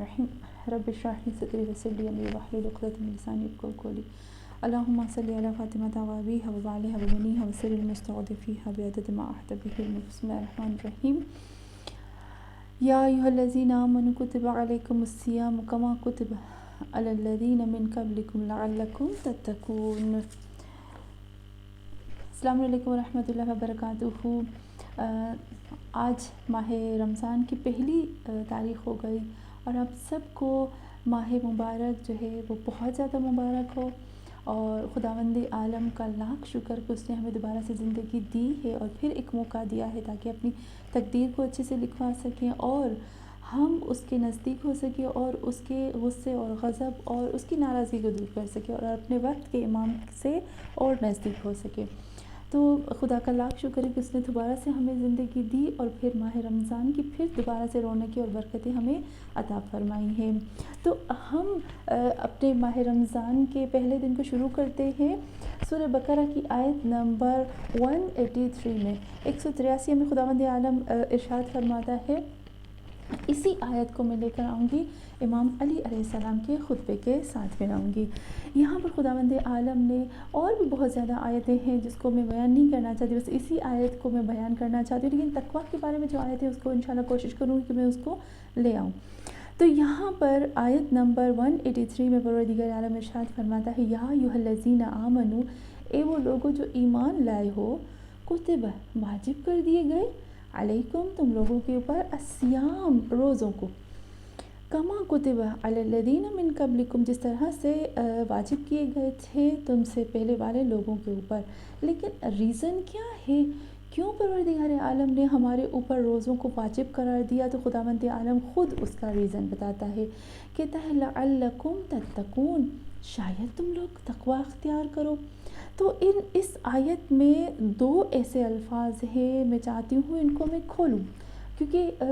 الرحیم رب اشرح لی صدری ویسر لی امری واحلل عقدۃ من لسانی یفقهوا قولی اللهم صل علی فاطمة وابیها وبعلها وبنیها وسر المستضعفیها بعدد ما احاط به علمک. بسم اللہ الرحمن الرحیم. یا ایھا الذین آمنوا کتب علیکم الصیام کما کتب علی الذین من قبلکم لعلکم تتقون. السلام علیکم ورحمۃ اللہ وبرکاتہ. آج ماہ رمضان کی پہلی تاریخ ہو گئی اور آپ سب کو ماہ مبارک جو ہے وہ بہت زیادہ مبارک ہو، اور خداوند عالم کا لاکھ شکر کہ اس نے ہمیں دوبارہ سے زندگی دی ہے اور پھر ایک موقع دیا ہے تاکہ اپنی تقدیر کو اچھے سے لکھوا سکیں اور ہم اس کے نزدیک ہو سکیں اور اس کے غصے اور غضب اور اس کی ناراضگی کو دور کر سکیں اور اپنے وقت کے امام سے اور نزدیک ہو سکے. تو خدا کا لاکھ شکر ہے کہ اس نے دوبارہ سے ہمیں زندگی دی اور پھر ماہ رمضان کی پھر دوبارہ سے رونقیں اور برکتیں ہمیں عطا فرمائی ہیں. تو ہم اپنے ماہ رمضان کے پہلے دن کو شروع کرتے ہیں سورہ بقرہ کی آیت نمبر 183 میں. 183 میں خداوند عالم ارشاد فرماتا ہے. اسی آیت کو میں لے کر آؤں گی، امام علی علیہ السلام کے خطبے کے ساتھ میں لاؤں گی. یہاں پر خداوند عالم نے اور بھی بہت زیادہ آیتیں ہیں جس کو میں بیان نہیں کرنا چاہتی، بس اسی آیت کو میں بیان کرنا چاہتی ہوں. لیکن تقویٰ کے بارے میں جو آیت ہے اس کو انشاءاللہ کوشش کروں گی کہ میں اس کو لے آؤں. تو یہاں پر آیت نمبر 183 میں پروردگار عالم ارشاد فرماتا ہے، یا ایھا الذین آمنوا، اے وہ لوگوں جو ایمان لائے ہو، کتب واجب کر دیے گئے، علیکم تم لوگوں کے اوپر، الصیام روزوں کو، کما کتب علی الذین من قبلکم جس طرح سے واجب کیے گئے تھے تم سے پہلے والے لوگوں کے اوپر. لیکن ریزن کیا ہے، کیوں پروردگار عالم نے ہمارے اوپر روزوں کو واجب قرار دیا؟ تو خداوند عالم خود اس کا ریزن بتاتا ہے. کہتا ہے لعلکم تتقون، شاید تم لوگ تقوی اختیار کرو. تو اس آیت میں دو ایسے الفاظ ہیں، میں چاہتی ہوں ان کو میں کھولوں کیونکہ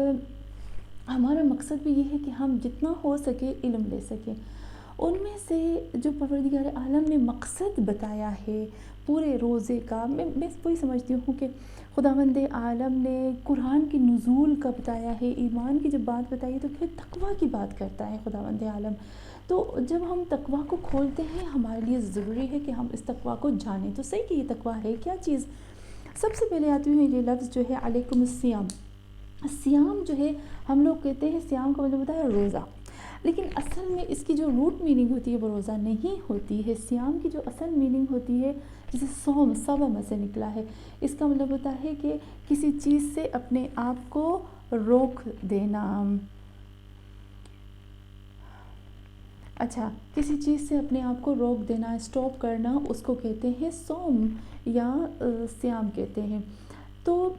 ہمارا مقصد بھی یہ ہے کہ ہم جتنا ہو سکے علم لے سکیں. ان میں سے جو پروردگار عالم نے مقصد بتایا ہے پورے روزے کا، میں وہی سمجھتی ہوں کہ خداوند عالم نے قرآن کی نزول کا بتایا ہے، ایمان کی جب بات بتائی ہے تو پھر تقویٰ کی بات کرتا ہے خداوند عالم. تو جب ہم تقویٰ کو کھولتے ہیں ہمارے لیے ضروری ہے کہ ہم اس تقویٰ کو جانیں تو صحیح کہ یہ تقویٰ ہے کیا چیز. سب سے پہلے آتی ہوں یہ لفظ جو ہے علیکم الصیام. سیام جو ہے ہم لوگ کہتے ہیں سیام کا مطلب ہوتا ہے روزہ، لیکن اصل میں اس کی جو روٹ میننگ ہوتی ہے وہ روزہ نہیں ہوتی ہے. سیام کی جو اصل میننگ ہوتی ہے جسے صوم صوم سے نکلا ہے، اس کا مطلب ہوتا ہے کہ کسی چیز سے اپنے آپ کو روک دینا. کسی چیز سے اپنے آپ کو روک دینا، اسٹاپ کرنا، اس کو کہتے ہیں صوم یا سیام کہتے ہیں. تو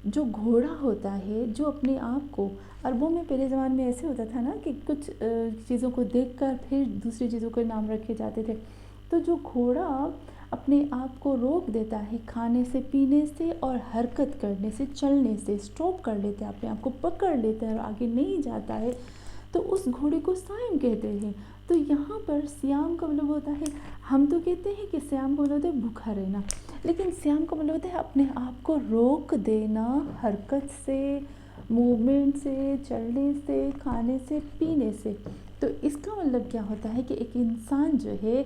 جو گھوڑا ہوتا ہے جو اپنے آپ کو، عربوں میں پہلے زمانے میں ایسے ہوتا تھا نا کہ کچھ چیزوں کو دیکھ کر پھر دوسری چیزوں کے نام رکھے جاتے تھے. تو جو گھوڑا اپنے آپ کو روک دیتا ہے کھانے سے، پینے سے اور حرکت کرنے سے، چلنے سے، اسٹاپ کر لیتا ہے، اپنے آپ کو پکڑ لیتا ہے اور آگے نہیں جاتا ہے، تو اس گھوڑے کو صائم کہتے ہیں. تو یہاں پر سیام کا مطلب ہوتا ہے، ہم تو کہتے ہیں کہ سیام کا مطلب ہوتا ہے بھوکا رہنا، لیکن سیام کا مطلب ہوتا ہے اپنے آپ کو روک دینا، حرکت سے، موومنٹ سے، چلنے سے، کھانے سے، پینے سے. تو اس کا مطلب کیا ہوتا ہے کہ ایک انسان جو ہے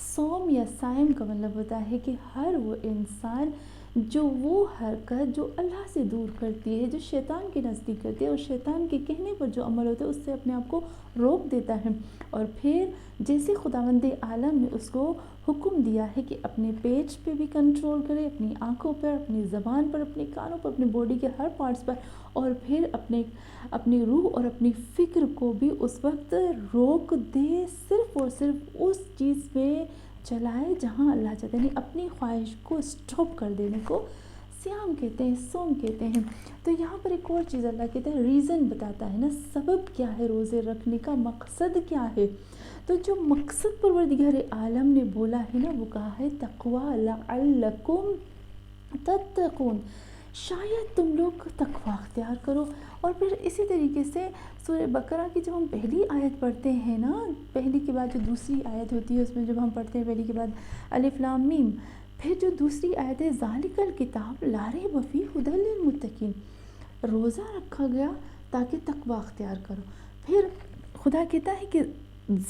صوم یا صائم کا مطلب ہوتا ہے کہ ہر وہ انسان جو وہ حرکت جو اللہ سے دور کرتی ہے، جو شیطان کے نزدیک کرتی ہے اور شیطان کے کہنے پر جو عمل ہوتا ہے اس سے اپنے آپ کو روک دیتا ہے. اور پھر جیسے خداوند عالم نے اس کو حکم دیا ہے کہ اپنے پیٹ پہ بھی کنٹرول کرے، اپنی آنکھوں پر، اپنی زبان پر، اپنے کانوں پر، اپنی باڈی کے ہر پارٹس پر، اور پھر اپنی روح اور اپنی فکر کو بھی اس وقت روک دے، صرف اور صرف اس چیز میں چلائے جہاں اللہ چاہتے ہیں، اپنی خواہش کو اسٹاپ کر دینے کو سیام کہتے ہیں، صوم کہتے ہیں. تو یہاں پر ایک اور چیز اللہ کہتا ہے، ریزن بتاتا ہے نا، سبب کیا ہے روزے رکھنے کا، مقصد کیا ہے. تو جو مقصد پروردگار عالم نے بولا ہے نا وہ کہا ہے تقویٰ، لعلکم تتقون، شاید تم لوگ تقویٰ اختیار کرو. اور پھر اسی طریقے سے سورہ بقرہ کی جب ہم پہلی آیت پڑھتے ہیں نا، پہلی کے بعد جو دوسری آیت ہوتی ہے اس میں جب ہم پڑھتے ہیں پہلی کے بعد الف لام میم، پھر جو دوسری آیت ہے ذالک الکتاب لا ریب فیہ ھدی للمتقین، روزہ رکھا گیا تاکہ تقویٰ اختیار کرو. پھر خدا کہتا ہے کہ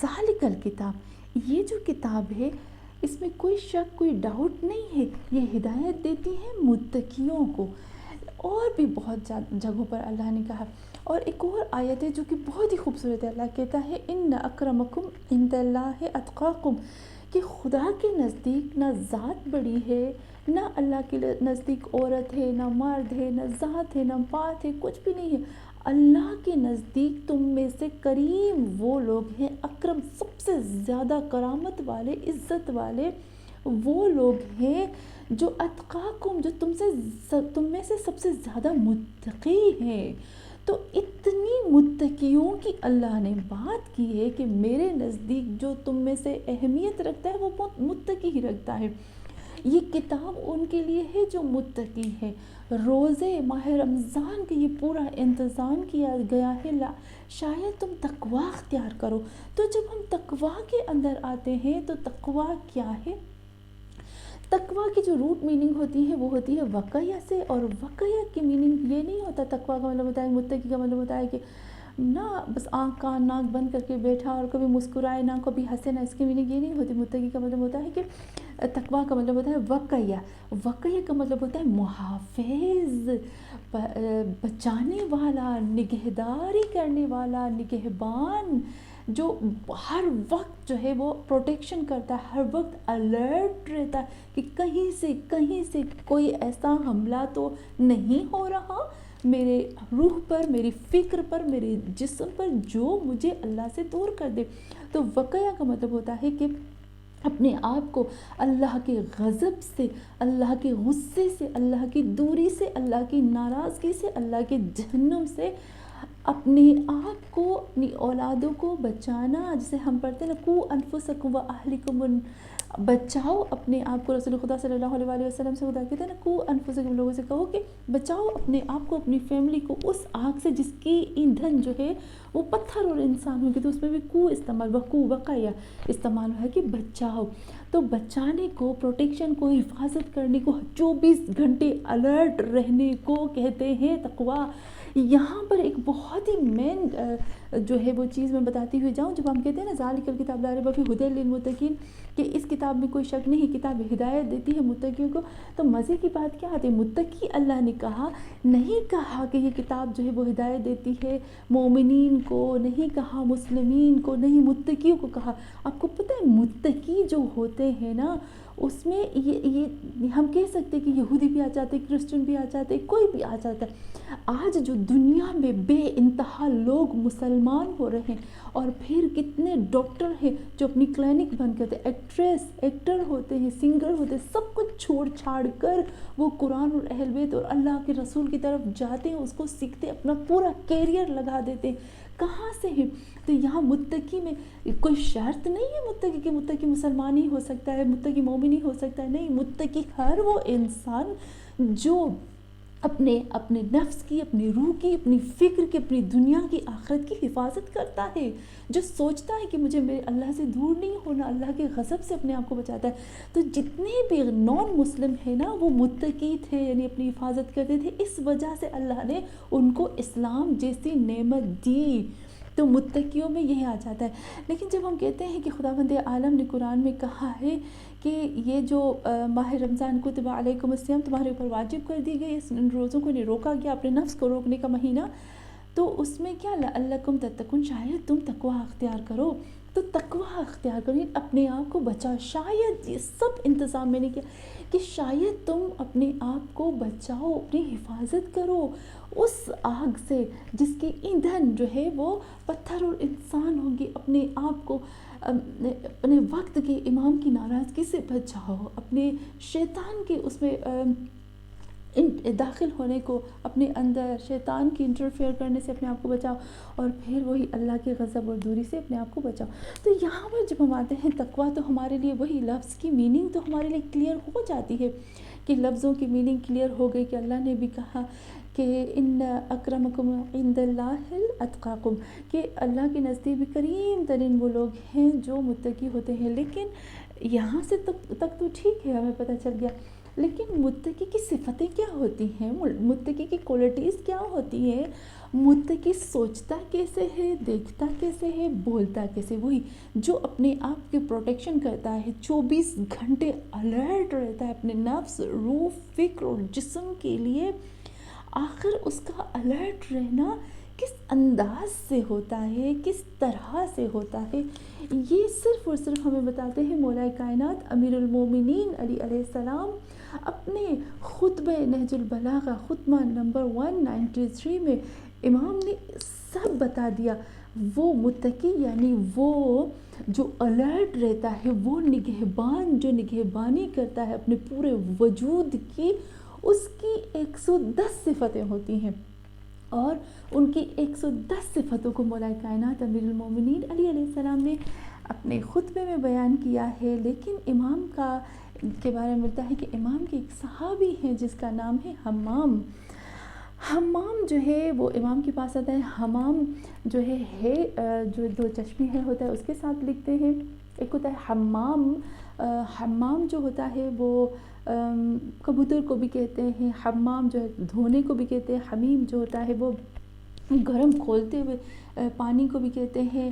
ذالک الکتاب، یہ جو کتاب ہے اس میں کوئی شک کوئی ڈاؤٹ نہیں ہے، یہ ہدایت دیتی ہے متقیوں کو۔ اور بھی بہت جگہوں پر اللہ نے کہا، اور ایک اور آیت ہے جو کہ بہت ہی خوبصورت ہے، اللہ کہتا ہے ان اکرمکم عند اللہ اتقاکم، کہ خدا کے نزدیک نہ ذات بڑی ہے، نہ اللہ کے نزدیک عورت ہے، نہ مرد ہے، نہ ذات ہے، نہ بات ہے، کچھ بھی نہیں ہے۔ اللہ کے نزدیک تم میں سے کریم وہ لوگ ہیں، اکرم سب سے زیادہ کرامت والے، عزت والے وہ لوگ ہیں جو اتقاکم، جو تم میں سے سب سے زیادہ متقی ہیں۔ تو اتنی متقیوں کی اللہ نے بات کی ہے کہ میرے نزدیک جو تم میں سے اہمیت رکھتا ہے وہ متقی ہی رکھتا ہے۔ یہ کتاب ان کے لیے ہے جو متقی ہے۔ روزے ماہ رمضان کا یہ پورا انتظام کیا گیا ہے شاید تم تقوی اختیار کرو۔ تو جب ہم تقوی کے اندر آتے ہیں تو تقوی کیا ہے؟ تقوی کی جو روٹ میننگ ہوتی ہے وہ ہوتی ہے وقیہ سے، اور وقیہ کی میننگ یہ نہیں ہوتا، تقوی کا مطلب ہوتا ہے، متقی کا مطلب ہوتا ہے کہ نہ بس آنکھ کان ناک بند کر کے بیٹھا اور کبھی مسکرائے نہ کبھی ہنسے نہ، اس کی میننگ یہ نہیں ہوتی۔ متقی کا مطلب ہوتا ہے کہ تقوی کا مطلب ہوتا ہے وقیہ، وقیہ کا مطلب ہوتا ہے محافظ، بچانے والا، نگہداری کرنے والا، نگہبان، جو ہر وقت جو ہے وہ پروٹیکشن کرتا ہے، ہر وقت الرٹ رہتا ہے کہ کہیں سے کوئی ایسا حملہ تو نہیں ہو رہا میرے روح پر، میری فکر پر، میرے جسم پر، جو مجھے اللہ سے دور کر دے۔ تو وقیہ کا مطلب ہوتا ہے کہ اپنے آپ کو اللہ کے غضب سے، اللہ کے غصے سے، اللہ کی دوری سے، اللہ کی ناراضگی سے، اللہ کے جہنم سے اپنے آپ کو، اپنی اولادوں کو بچانا، جسے ہم پڑھتے ہیں نا قو انفسکم و اہلکم، بچاؤ اپنے آپ کو۔ رسول خدا صلی اللہ علیہ وسلم سے خدا کہتے ہیں نا قو انفسکم، لوگوں سے کہو کہ بچاؤ اپنے آپ کو، اپنی فیملی کو اس آگ سے جس کی ایندھن جو ہے وہ پتھر اور انسان ہوگی، تو اس میں بھی کو استعمال، وقوع وقایہ استعمال ہے کہ بچاؤ۔ تو بچانے کو، پروٹیکشن کو، حفاظت کرنے کو، 24 گھنٹے الرٹ رہنے کو کہتے ہیں تقوی۔ یہاں پر ایک بہت ہی مین جو ہے وہ چیز میں بتاتی ہوئی جاؤں، جب ہم کہتے ہیں نا ذالک الکتاب لا ریب فیہ ھدی للمتقین، کہ اس کتاب میں کوئی شک نہیں، کتاب ہدایت دیتی ہے متقیوں کو، تو مزے کی بات کیا آتی ہے؟ متقی اللہ نے کہا، نہیں کہا کہ یہ کتاب جو ہے وہ ہدایت دیتی ہے مومنین کو، نہیں کہا مسلمین کو، نہیں متقیوں کو کہا۔ آپ کو پتہ ہے متقی جو ہوتے ہیں نا، اس میں یہ ہم کہہ سکتے کہ یہودی بھی آ جاتے، کرسچن بھی آ جاتے، کوئی بھی آ جاتا ہے۔ آج جو دنیا میں بے انتہا لوگ مسلمان ہو رہے ہیں، اور پھر کتنے ڈاکٹر ہیں جو اپنی کلینک بند کرتے، ایکٹریس، ایکٹر ہوتے ہیں، سنگر ہوتے ہیں، سب کچھ چھوڑ چھاڑ کر وہ قرآن اور اہل بیت اور اللہ کے رسول کی طرف جاتے ہیں، اس کو سیکھتے، اپنا پورا کیریئر لگا دیتے ہیں۔ کہاں سے ہیں؟ تو یہاں متقی میں کوئی شرط نہیں ہے متقی کہ متقی مسلمان ہی ہو سکتا ہے، متقی مومن ہی ہو سکتا ہے، نہیں، متقی ہر وہ انسان جو اپنے نفس کی، اپنی روح کی، اپنی فکر کی، اپنی دنیا کی، آخرت کی حفاظت کرتا ہے، جو سوچتا ہے کہ مجھے میرے اللہ سے دور نہیں ہونا، اللہ کے غضب سے اپنے آپ کو بچاتا ہے۔ تو جتنے بھی نان مسلم ہیں نا، وہ متقی تھے، یعنی اپنی حفاظت کرتے تھے، اس وجہ سے اللہ نے ان کو اسلام جیسی نعمت دی۔ تو متقیوں میں یہ آ جاتا ہے۔ لیکن جب ہم کہتے ہیں کہ خداوند عالم نے قرآن میں کہا ہے کہ یہ جو ماہ رمضان کتب علیکم الصیام تمہارے اوپر واجب کر دی گئی، ان روزوں کو نہیں روکا گیا، اپنے نفس کو روکنے کا مہینہ، تو اس میں کیا لعلکم تتقون، شاید تم تقوی اختیار کرو۔ تو تقوی اختیار کرو، اپنے آپ کو بچاؤ۔ شاید یہ سب انتظام میں نے کیا کہ شاید تم اپنے آپ کو بچاؤ، اپنی حفاظت کرو اس آگ سے جس کی ایندھن جو ہے وہ پتھر اور انسان ہوں گے۔ اپنے آپ کو اپنے وقت کے امام کی ناراضگی سے بچاؤ، اپنے شیطان کے اس میں داخل ہونے کو، اپنے اندر شیطان کی انٹرفیئر کرنے سے اپنے آپ کو بچاؤ، اور پھر وہی اللہ کے غضب اور دوری سے اپنے آپ کو بچاؤ۔ تو یہاں پر جب ہم آتے ہیں تقویٰ، تو ہمارے لیے وہی لفظ کی میننگ تو ہمارے لیے کلیئر ہو جاتی ہے، کہ لفظوں کی میننگ کلیئر ہو گئی، کہ اللہ نے بھی کہا کہ ان اکرمکم عند اللہ اتقاکم، کہ اللہ کے نزدیک بھی کریم ترین وہ لوگ ہیں جو متقی ہوتے ہیں۔ لیکن یہاں سے تک تو ٹھیک ہے، ہمیں پتہ چل گیا، لیکن متقی کی صفتیں کیا ہوتی ہیں، متقی کی کوالٹیز کیا ہوتی ہیں، متقی سوچتا کیسے ہے، دیکھتا کیسے ہے، بولتا کیسے؟ وہی جو اپنے آپ کے پروٹیکشن کرتا ہے، 24 گھنٹے الرٹ رہتا ہے اپنے نفس، روح، فکر اور جسم کے لیے۔ آخر اس کا الرٹ رہنا کس انداز سے ہوتا ہے، کس طرح سے ہوتا ہے، یہ صرف اور صرف ہمیں بتاتے ہیں مولا کائنات امیر المومنین علی علیہ السلام اپنے خطبہ نہج البلاغہ خطبہ نمبر 193 میں امام نے سب بتا دیا۔ وہ متقی یعنی وہ جو الرٹ رہتا ہے، وہ نگہبان جو نگہبانی کرتا ہے اپنے پورے وجود کی، اس کی 110 صفتیں ہوتی ہیں، اور ان کی 110 صفتوں کو مولا کائنات امیر المومنین علی علیہ السلام نے اپنے خطبے میں بیان کیا ہے۔ لیکن امام کے بارے میں ملتا ہے کہ امام کے ایک صحابی ہیں جس کا نام ہے حمام۔ حمام جو ہے وہ امام کے پاس آتا ہے۔ حمام جو ہے جو دو چشمی ہے ہوتا ہے اس کے ساتھ لکھتے ہیں۔ ایک ہوتا ہے حمام، حمام جو ہوتا ہے وہ کبوتر کو بھی کہتے ہیں، حمام جو ہے دھونے کو بھی کہتے ہیں، حمیم جو ہوتا ہے وہ گرم کھولتے ہوئے پانی کو بھی کہتے ہیں،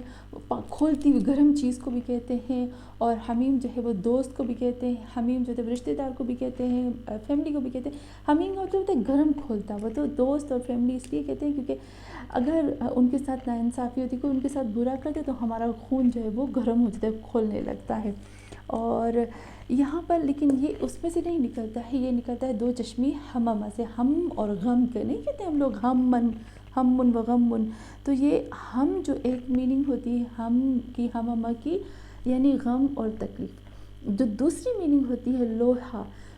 کھولتی ہوئی گرم چیز کو بھی کہتے ہیں، اور حمیم جو ہے وہ دوست کو بھی کہتے ہیں، حمیم جو ہے رشتہ دار کو بھی کہتے ہیں، فیملی کو بھی کہتے ہیں۔ حمیم کا مطلب ہوتا ہے گرم کھولتا ہوا، تو دوست اور فیملی اس لیے کہتے ہیں کیونکہ اگر ان کے ساتھ ناانصافی ہوتی، کوئی ان کے ساتھ برا کرتے تو ہمارا خون جو ہے وہ گرم ہو جاتا ہے، کھولنے لگتا ہے۔ اور یہاں پر لیکن یہ اس میں سے نہیں نکلتا ہے، یہ نکلتا ہے دو چشمی حمامہ سے، ہم اور غم کے نہیں کہتے ہم لوگ ہم و غم، تو یہ ہم جو ایک میننگ ہوتی ہے ہم کی، حمامہ کی یعنی غم اور تکلیف۔ جو دوسری میننگ ہوتی ہے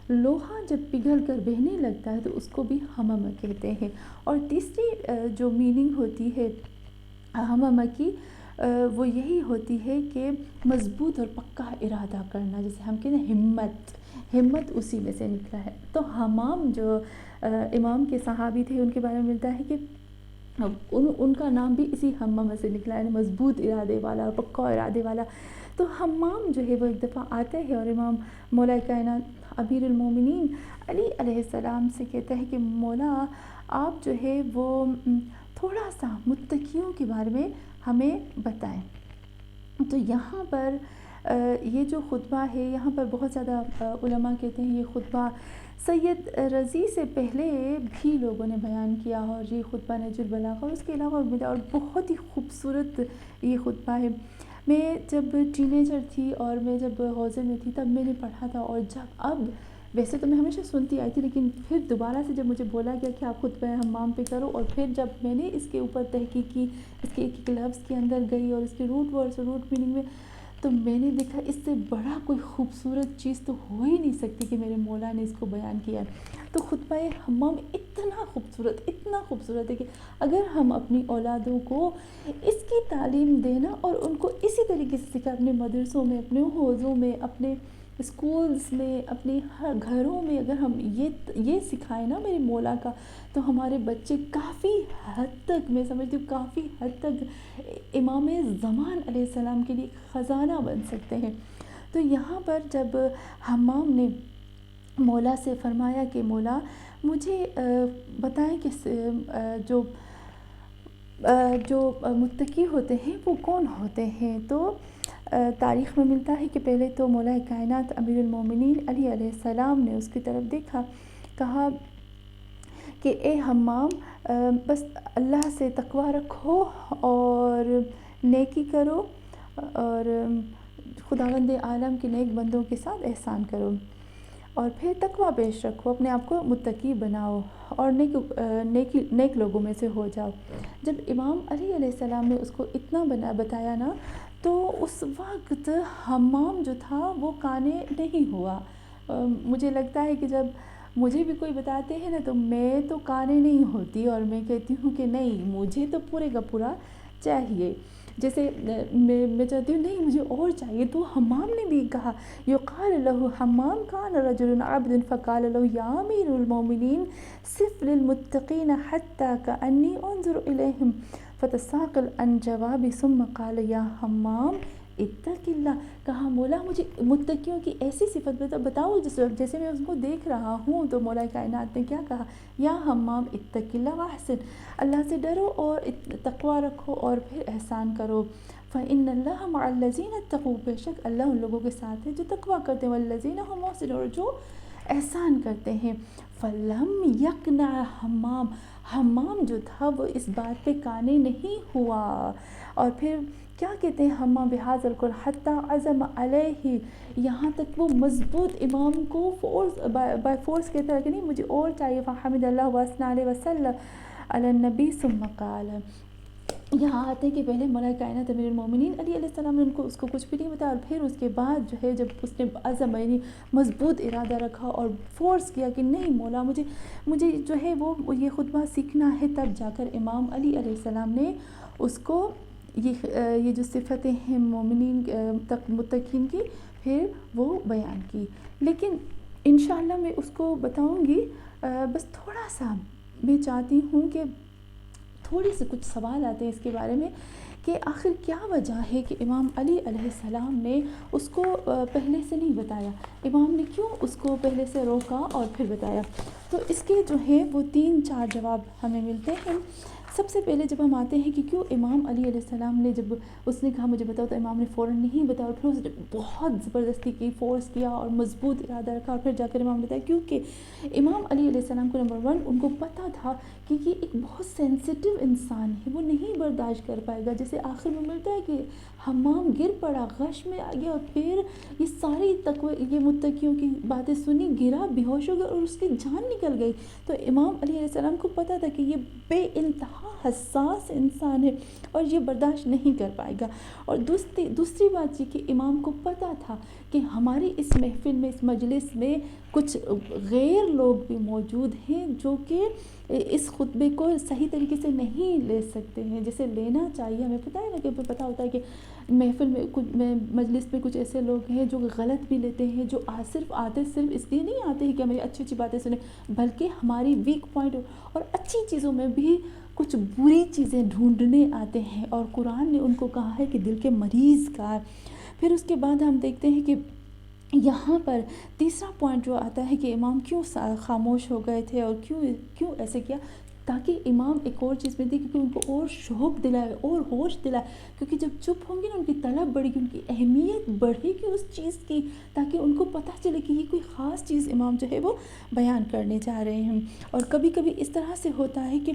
لوہا جب پگھل کر بہنے لگتا ہے تو اس کو بھی حمامہ کہتے ہیں۔ اور تیسری جو میننگ ہوتی ہے حمامہ کی وہ یہی ہوتی ہے کہ مضبوط اور پکا ارادہ کرنا، جیسے ہم کہتے ہیں ہمت اسی میں سے نکلا ہے۔ تو حمام جو امام کے صحابی تھے ان کے بارے میں ملتا ہے کہ ان کا نام بھی اسی حمامہ سے نکلا ہے، یعنی مضبوط ارادے والا، پکا ارادے والا۔ تو حمام جو ہے وہ ایک دفعہ آتے ہیں اور امام مولا کائنات امیر المومنین علی علیہ السلام سے کہتا ہے کہ مولا آپ جو ہے وہ تھوڑا سا متقیوں کے بارے میں ہمیں بتائیں۔ تو یہاں پر یہ جو خطبہ ہے یہاں پر بہت زیادہ علماء کہتے ہیں یہ خطبہ سید رضی سے پہلے بھی لوگوں نے بیان کیا، اور یہ خطبہ نہج البلاغہ اور اس کے علاوہ اور بہت ہی خوبصورت یہ خطبہ ہے۔ میں جب ٹینیجر تھی اور میں جب حوزے میں تھی تب میں نے پڑھا تھا، اور جب اب ویسے تو میں ہمیشہ سنتی آئی تھی لیکن پھر دوبارہ سے جب مجھے بولا گیا کہ آپ خطبہ حمام پہ کرو، اور پھر جب میں نے اس کے اوپر تحقیق کی، اس کے ایک ایک لفظ کے اندر گئی اور اس کے روٹ ورڈز اور روٹ میننگ میں، تو میں نے دیکھا اس سے بڑا کوئی خوبصورت چیز تو ہو ہی نہیں سکتی کہ میرے مولا نے اس کو بیان کیا ہے۔ تو خطبہ حمام اتنا خوبصورت ہے کہ اگر ہم اپنی اولادوں کو اس کی تعلیم دینا اور ان کو اسی طریقے سے سکھا، اپنے مدرسوں میں، اپنے حوزوں میں، اپنے اسکولز میں، اپنے ہر گھروں میں اگر ہم یہ سکھائیں نا میرے مولا کا، تو ہمارے بچے کافی حد تک، میں سمجھتی ہوں کافی حد تک امام زمان علیہ السلام کے لیے خزانہ بن سکتے ہیں۔ تو یہاں پر جب حمام نے مولا سے فرمایا کہ مولا مجھے بتائیں کہ جو متقی ہوتے ہیں وہ کون ہوتے ہیں، تو تاریخ میں ملتا ہے کہ پہلے تو مولا کائنات امیر المومنین علی علیہ السلام نے اس کی طرف دیکھا، کہا کہ اے حمام بس اللہ سے تقوی رکھو اور نیکی کرو اور خداوند عالم کے نیک بندوں کے ساتھ احسان کرو، اور پھر تقوی پیش رکھو، اپنے آپ کو متقی بناؤ اور نیک لوگوں میں سے ہو جاؤ۔ جب امام علی علیہ السلام نے اس کو اتنا بتایا نا، تو اس وقت حمام جو تھا وہ قانع نہیں ہوا۔ مجھے لگتا ہے کہ جب مجھے بھی کوئی بتاتے ہیں نا تو میں تو قانع نہیں ہوتی، اور میں کہتی ہوں کہ نہیں مجھے تو پورے کا پورا چاہیے، جیسے میں چاہتی ہوں نہیں مجھے اور چاہیے۔ تو حمام نے بھی کہا، یقال له حمام کان رجل عبد فقال له یا امیر المومنین صف للمتقین حتی کانی انظر الیہم فتساقل عن جوابی ثم قال یا حمام اتق اللہ، کہا مولا مجھے متقیوں کی ایسی صفت بتاؤ جیسے میں اس کو دیکھ رہا ہوں. تو مولا کائنات نے کیا کہا، یا حمام اتق اللہ واحسن، اللہ سے ڈرو اور تقوی رکھو اور پھر احسان کرو. فإن اللہ مع الذین اتقوا، بے شک اللہ ان لوگوں کے ساتھ ہے جو تقوی کرتے ہیں، والذین هم محسنون، اور جو احسان کرتے ہیں. فلم یقنع حمام جو تھا وہ اس بات پہ قانع نہیں ہوا. اور پھر کیا کہتے ہیں حمام بہذا القول حتی عزم علیہ، یہاں تک وہ مضبوط امام کو بائی فورس کہتا ہے کہ نہیں مجھے اور چاہیے. فحمد اللہ واثنى علیہ وسلم علی النبی ثم قال، یہاں آتے ہیں کہ پہلے مولا کائنات امیر المومنین علی علیہ السلام نے اس کو کچھ بھی نہیں بتایا، اور پھر اس کے بعد جو ہے جب اس نے عزم یعنی مضبوط ارادہ رکھا اور فورس کیا کہ نہیں مولا مجھے جو ہے وہ یہ خطبہ سیکھنا ہے، تب جا کر امام علی علیہ السلام نے اس کو یہ جو صفتیں ہیں مومنین متقین کی پھر وہ بیان کی. لیکن انشاءاللہ میں اس کو بتاؤں گی، بس تھوڑا سا میں چاہتی ہوں کہ تھوڑے سے کچھ سوال آتے ہیں اس کے بارے میں کہ آخر کیا وجہ ہے کہ امام علی علیہ السلام نے اس کو پہلے سے نہیں بتایا، امام نے کیوں اس کو پہلے سے روکا اور پھر بتایا. تو اس کے جو ہے وہ 3-4 جواب ہمیں ملتے ہیں. سب سے پہلے جب ہم آتے ہیں کہ کیوں امام علی علیہ السلام نے جب اس نے کہا مجھے بتاؤ تو امام نے فوراً نہیں بتایا، اور پھر اس نے بہت زبردستی کی، فورس کیا اور مضبوط ارادہ رکھا، اور پھر جا کر امام نے بتایا. کیونکہ امام علی علیہ السلام کو نمبر 1 ان کو پتہ تھا کہ یہ ایک بہت سینسٹیو انسان ہے، وہ نہیں برداشت کر پائے گا. جیسے آخر میں ملتا ہے کہ حمام گر پڑا، غش میں آ گیا، اور پھر یہ ساری یہ متقیوں کی باتیں سنی، گرا، بے ہوش ہو گیا اور اس کی جان نکل گئی. تو امام علیہ السلام کو پتہ تھا کہ یہ بے انتہا حساس انسان ہے اور یہ برداشت نہیں کر پائے گا. اور دوسری بات یہ کہ امام کو پتہ تھا کہ ہماری اس محفل میں، اس مجلس میں کچھ غیر لوگ بھی موجود ہیں جو کہ اس خطبے کو صحیح طریقے سے نہیں لے سکتے ہیں جیسے لینا چاہیے. ہمیں پتہ ہے نا کہ پتہ ہوتا ہے کہ محفل میں مجلس میں کچھ ایسے لوگ ہیں جو غلط بھی لیتے ہیں، جو صرف اس لیے نہیں آتے ہیں کہ ہمیں اچھی اچھی باتیں سنیں، بلکہ ہماری ویک پوائنٹ اور اچھی چیزوں میں بھی کچھ بری چیزیں ڈھونڈنے آتے ہیں. اور قرآن نے ان کو کہا ہے کہ دل کے مریض کا. پھر اس کے بعد ہم دیکھتے ہیں کہ یہاں پر تیسرا پوائنٹ جو آتا ہے کہ امام کیوں خاموش ہو گئے تھے اور کیوں ایسے کیا، تاکہ امام ایک اور چیز میں دیکھیں کہ ان کو اور شوق دلائے اور ہوش دلائے. کیونکہ جب چپ ہوں گے نا ان کی طلب بڑھے گی، ان کی اہمیت بڑھے گی اس چیز کی، تاکہ ان کو پتہ چلے کہ یہ کوئی خاص چیز امام جو ہے وہ بیان کرنے جا رہے ہیں. اور کبھی کبھی اس طرح سے ہوتا ہے کہ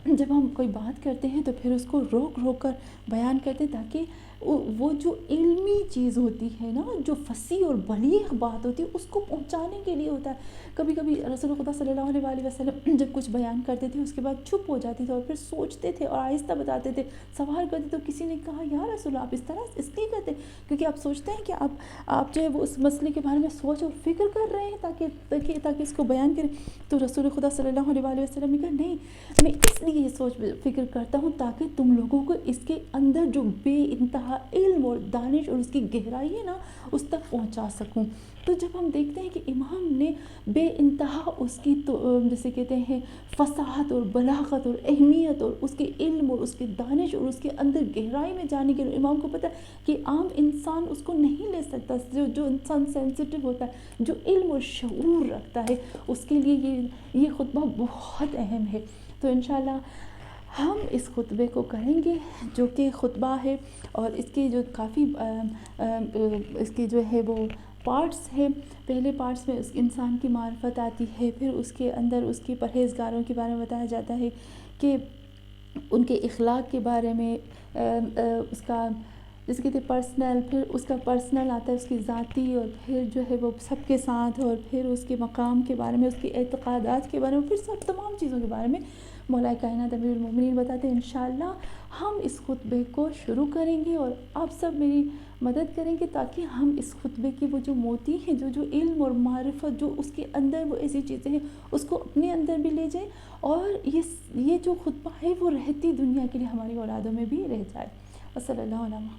جب ہم کوئی بات کرتے ہیں تو پھر اس کو روک کر بیان کرتے ہیں، تاکہ وہ جو علمی چیز ہوتی ہے نا، جو فصیح اور بلیغ بات ہوتی ہے اس کو پہنچانے کے لیے ہوتا ہے. کبھی کبھی رسول خدا صلی اللہ علیہ وسلم جب کچھ بیان کرتے تھے اس کے بعد چپ ہو جاتے تھے اور پھر سوچتے تھے اور آہستہ بتاتے تھے، سوال کرتے. تو کسی نے کہا یا رسول آپ اس طرح اس لیے کرتے کیونکہ آپ سوچتے ہیں کہ آپ جو ہے وہ اس مسئلے کے بارے میں سوچ اور فکر کر رہے ہیں تاکہ اس کو بیان کریں. تو رسول خدا صلی اللہ علیہ وسلم نے کہا نہیں، میں اس لیے یہ سوچ فکر کرتا ہوں تاکہ تم لوگوں کو اس کے اندر جو بے انتہا علم اور دانش اور اس کی گہرائی ہے نا اس تک پہنچا سکوں. تو جب ہم دیکھتے ہیں کہ امام نے بے انتہا اس کی جیسے کہتے ہیں فصاحت اور بلاغت اور اہمیت اور اس کے علم اور اس کے دانش اور اس کے اندر گہرائی میں جانے کے لیے امام کو پتہ ہے کہ عام انسان اس کو نہیں لے سکتا. جو انسان سینسٹیو ہوتا ہے، جو علم اور شعور رکھتا ہے، اس کے لیے یہ خطبہ بہت اہم ہے. تو انشاءاللہ ہم اس خطبے کو کریں گے جو کہ خطبہ ہے، اور اس کے جو کافی اس کے جو ہے وہ پارٹس ہیں. پہلے پارٹس میں اس انسان کی معرفت آتی ہے، پھر اس کے اندر اس کی پرہیزگاروں کے بارے میں بتایا جاتا ہے کہ ان کے اخلاق کے بارے میں، اس کا جیسے کہتے ہیں پرسنل، پھر اس کا پرسنل آتا ہے اس کی ذاتی، اور پھر جو ہے وہ سب کے ساتھ، اور پھر اس کے مقام کے بارے میں، اس کے اعتقادات کے بارے میں، پھر سب تمام چیزوں کے بارے میں مولا کائنات امیر المومنین بتاتے ہیں. انشاءاللہ ہم اس خطبے کو شروع کریں گے اور آپ سب میری مدد کریں گے تاکہ ہم اس خطبے کی وہ جو موتی ہیں، جو علم اور معرفت جو اس کے اندر وہ ایسی چیزیں ہیں اس کو اپنے اندر بھی لے جائیں، اور یہ جو خطبہ ہے وہ رہتی دنیا کے لیے ہماری اولادوں میں بھی رہ جائے. وصلی اللہ علیہ وسلم.